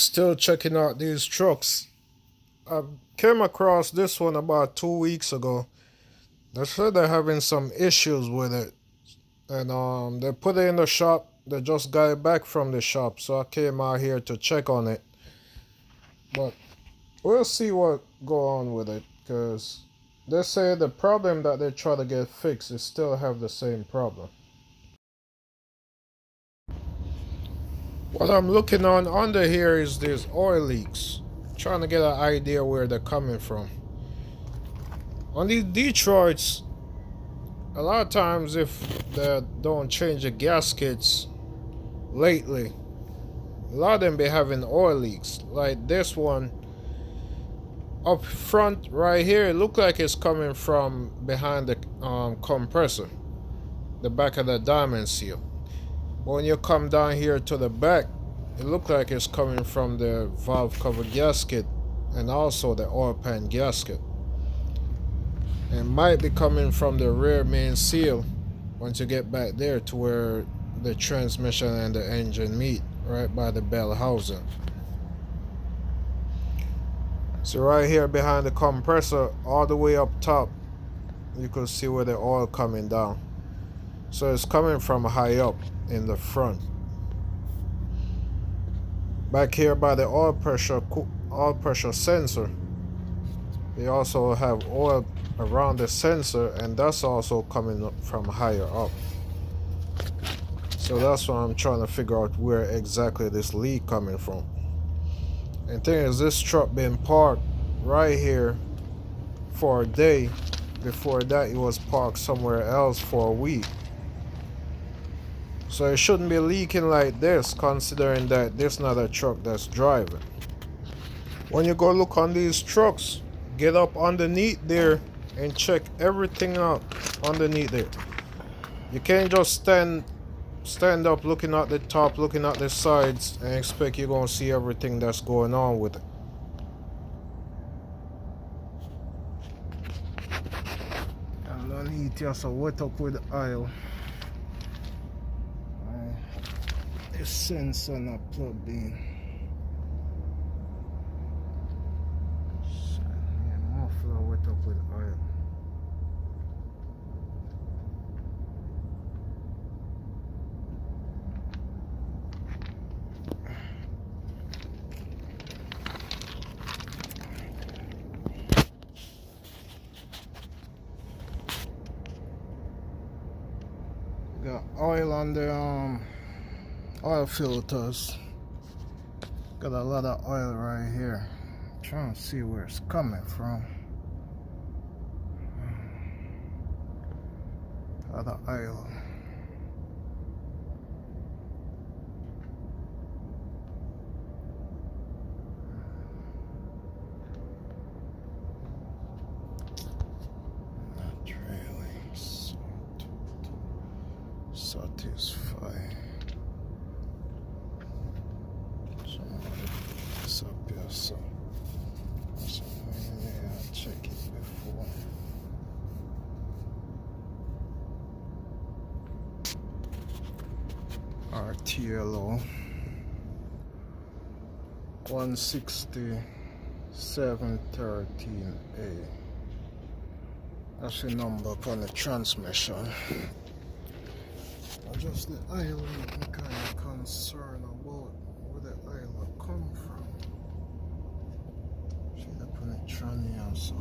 Still checking out these trucks. I came across this one about 2 weeks ago. They said they're having some issues with it, and they put it in the shop. They just got it back from the shop, so I came out here to check on it. But we'll see what go on with it, because they say the problem that they try to get fixed is still have the same problem. What I'm looking on under here is these oil leaks. Trying to get an idea where they're coming from. On these Detroits, a lot of times if they don't change the gaskets lately, a lot of them be having oil leaks. Like this one up front right here, it look like it's coming from behind the compressor, the back of the diamond seal. But when you come down here to the back, it look like it's coming from the valve cover gasket and also the oil pan gasket. It might be coming from the rear main seal once you get back there to where the transmission and the engine meet, right by the bell housing. So right here behind the compressor, all the way up top, you can see where the oil coming down. So it's coming from high up in the front. Back here by the oil pressure sensor, they also have oil around the sensor, and that's also coming up from higher up. So that's why I'm trying to figure out where exactly this leak coming from. And thing is, this truck been parked right here for a day. Before that, it was parked somewhere else for a week. So it shouldn't be leaking like this, considering that this is not a truck that's driving. When you go look on these trucks, get up underneath there and check everything out underneath there. You can't just stand up looking at the top, looking at the sides, and expect you're gonna see everything that's going on with it. Underneath here, so wet up with oil. This sensor not plugged in. Muffler wet up with oil. Got oil on the oil filters. Got a lot of oil right here. Trying to see where it's coming from. A lot of oil. Not really. Satisfied. So yeah, I'll check it before. RTLO 16713A. That's the number upon the transmission. Just the oil leak, I'm kind of concerned about where the oil will come from. See the penetration here, so.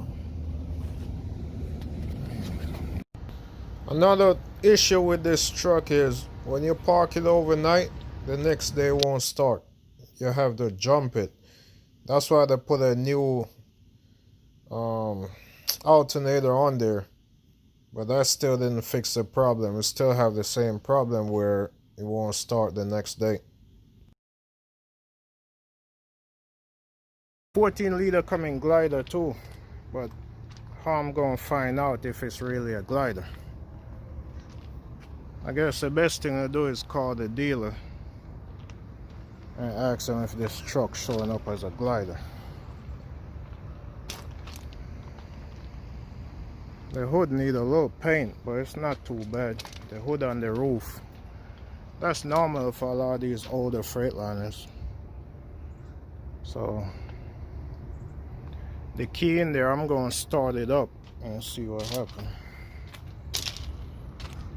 Another issue with this truck is when you park it overnight, the next day won't start. You have to jump it. That's why they put a new alternator on there. But that still didn't fix the problem. We still have the same problem where it won't start the next day. 14-liter coming glider too, but how I'm gonna find out if it's really a glider? I guess the best thing to do is call the dealer and ask them if this truck's showing up as a glider. The hood need a little paint, but it's not too bad. The hood on the roof, that's normal for a lot of these older Freightliners. So the key in there, I'm going to start it up and see what happens.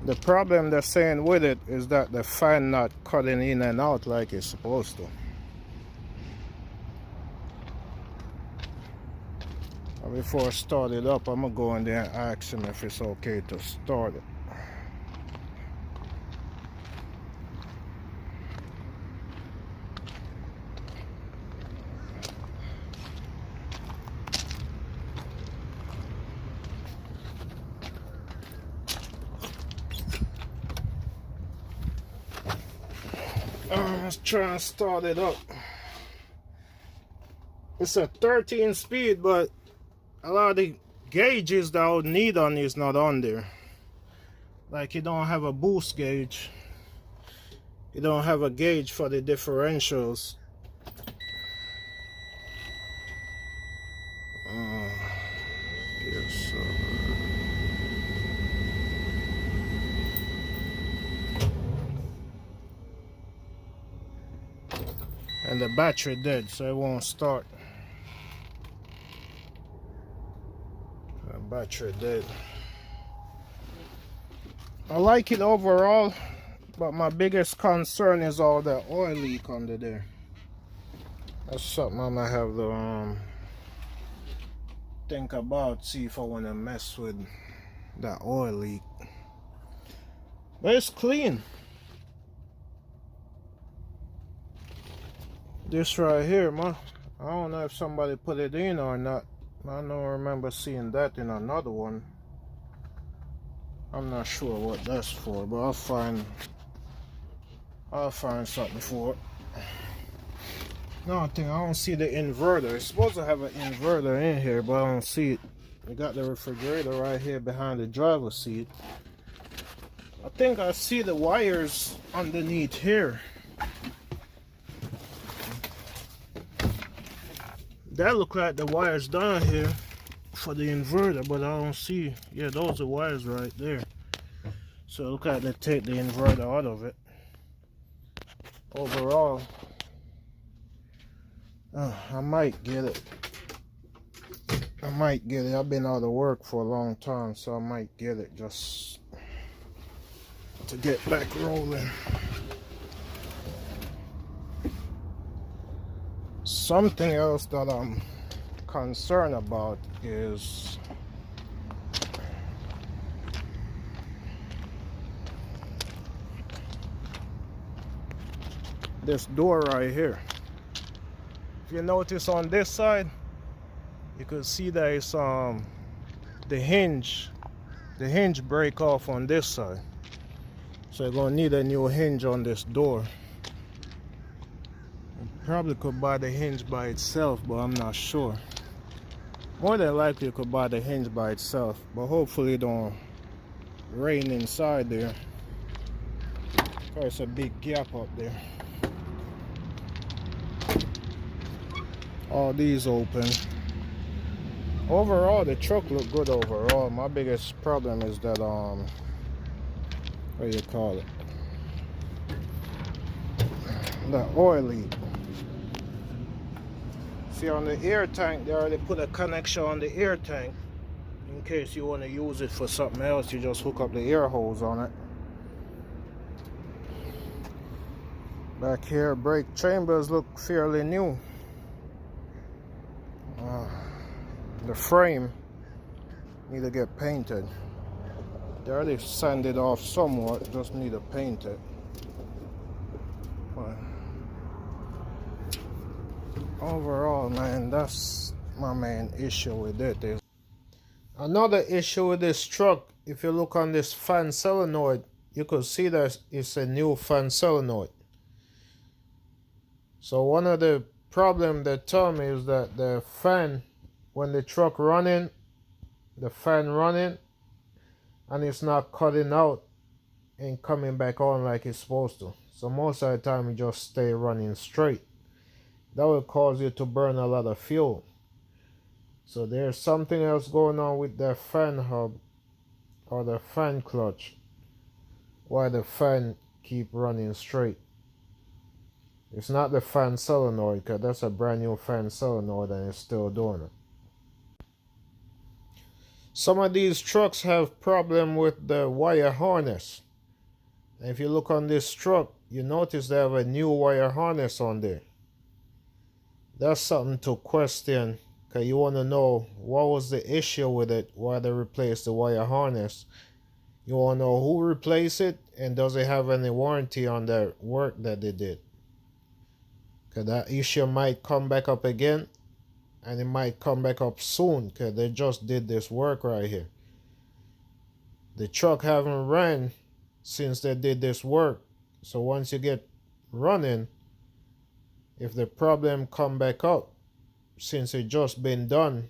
The problem they're saying with it is that the fan not cutting in and out like it's supposed to. And before I start it up, I'm going to go in there and ask him if it's okay to start it. Let's try and start it up. It's a 13 speed, but a lot of the gauges that I would need on is not on there. Like you don't have a boost gauge. You don't have a gauge for the differentials. Yes, and the battery dead, so it won't start. The battery dead. I like it overall, but my biggest concern is all the oil leak under there. That's something I might have to think about, see if I want to mess with that oil leak. But it's clean. This right here, man, I don't know if somebody put it in or not. I don't remember seeing that in another one. I'm not sure what that's for, but I'll find something for it. No, I don't see the inverter. It's supposed to have an inverter in here, but I don't see it. We got the refrigerator right here behind the driver's seat. I think I see the wires underneath here. That look like the wires down here for the inverter, but I don't see. Yeah, those are wires right there. So look like they take the inverter out of it. Overall, I might get it. I've been out of work for a long time, so I might get it just to get back rolling. Something else that I'm concerned about is this door right here. If you notice on this side, you could see that it's the hinge break off on this side, so you're gonna need a new hinge on this door. Probably could buy the hinge by itself, but I'm not sure. More than likely you could buy the hinge by itself, but hopefully it don't rain inside there. There's a big gap up there. All these open. Overall, the truck look good overall. My biggest problem is that what do you call it? The oil leak. See, on the air tank, they already put a connection on the air tank. In case you want to use it for something else, you just hook up the air hose on it. Back here, brake chambers look fairly new. The frame need to get painted. They already sanded off somewhat, just need to paint it. But overall, man, that's my main issue with it. Another issue with this truck, if you look on this fan solenoid, you could see that it's a new fan solenoid. So one of the problems they tell me is that the fan, when the truck running, the fan running, and it's not cutting out and coming back on like it's supposed to. So most of the time it just stay running straight. That will cause you to burn a lot of fuel. So there's something else going on with the fan hub or the fan clutch, why the fan keep running straight. It's not the fan solenoid, because that's a brand new fan solenoid and it's still doing it. Some of these trucks have problem with the wire harness. And if you look on this truck, you notice they have a new wire harness on there. That's something to question, because you want to know what was the issue with it, why they replaced the wire harness. You want to know who replaced it and does it have any warranty on the work that they did. Because that issue might come back up again, and it might come back up soon, because they just did this work right here. The truck haven't ran since they did this work. So once you get running, if the problem come back up since it just been done,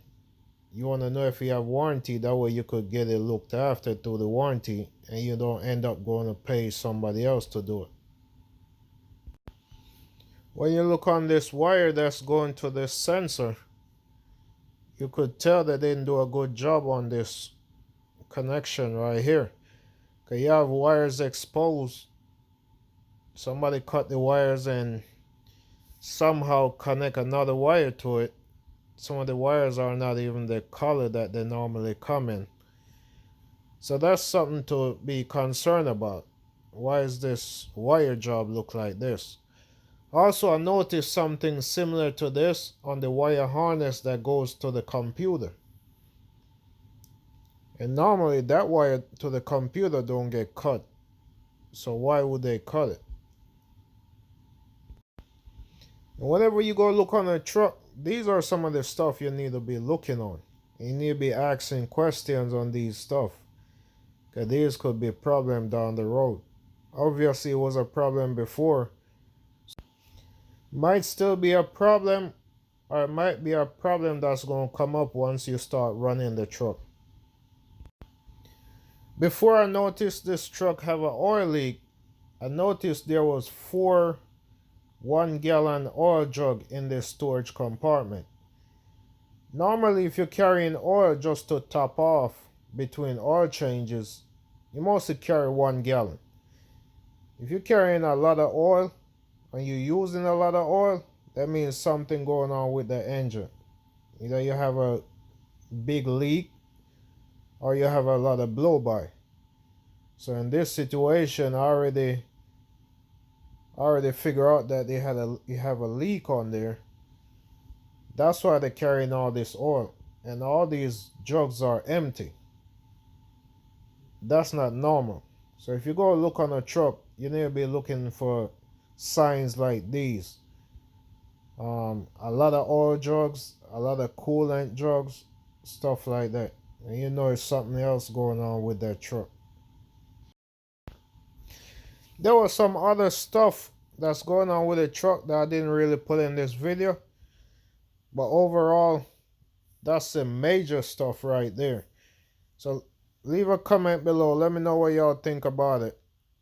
you want to know if you have warranty. That way you could get it looked after through the warranty and you don't end up going to pay somebody else to do it. When you look on this wire that's going to this sensor, you could tell they didn't do a good job on this connection right here. Because you have wires exposed. Somebody cut the wires and somehow connect another wire to it. Some of the wires are not even the color that they normally come in. So that's something to be concerned about. Why is this wire job look like this? Also, I noticed something similar to this on the wire harness that goes to the computer. And normally that wire to the computer don't get cut. So why would they cut it? And whenever you go look on a truck, these are some of the stuff you need to be looking on. You need to be asking questions on these stuff, because these could be a problem down the road. Obviously it was a problem before. Might still be a problem, or it might be a problem that's going to come up once you start running the truck. Before I noticed this truck have an oil leak, I noticed there was 4 1-gallon oil jug in this storage compartment. Normally if you're carrying oil just to top off between oil changes, you mostly carry 1 gallon. If you're carrying a lot of oil and you're using a lot of oil, that means something going on with the engine. Either you have a big leak or you have a lot of blow-by. So in this situation, I already figure out that you have a leak on there. That's why they're carrying all this oil, and all these jugs are empty. That's not normal. So if you go look on a truck, you need to be looking for signs like these. A lot of oil jugs, a lot of coolant jugs, stuff like that, and you know there's something else going on with that truck. There was some other stuff that's going on with the truck that I didn't really put in this video, but overall that's the major stuff right there. So leave a comment below, let me know what y'all think about it.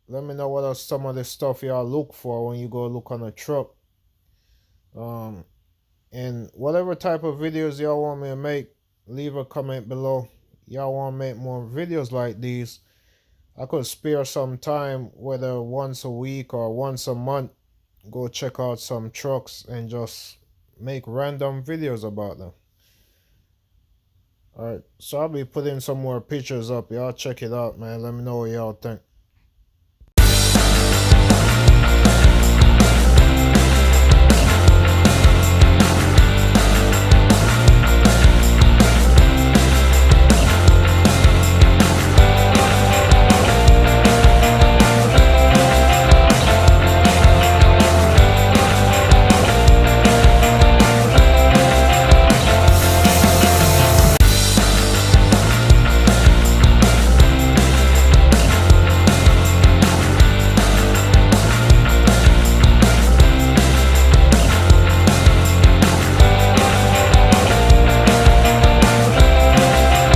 Let me know what are some of the stuff y'all look for when you go look on a truck. And whatever type of videos y'all want me to make, leave a comment below. Y'all want to make more videos like these, I could spare some time, whether once a week or once a month, go check out some trucks and just make random videos about them. Alright, so I'll be putting some more pictures up. Y'all check it out, man. Let me know what y'all think.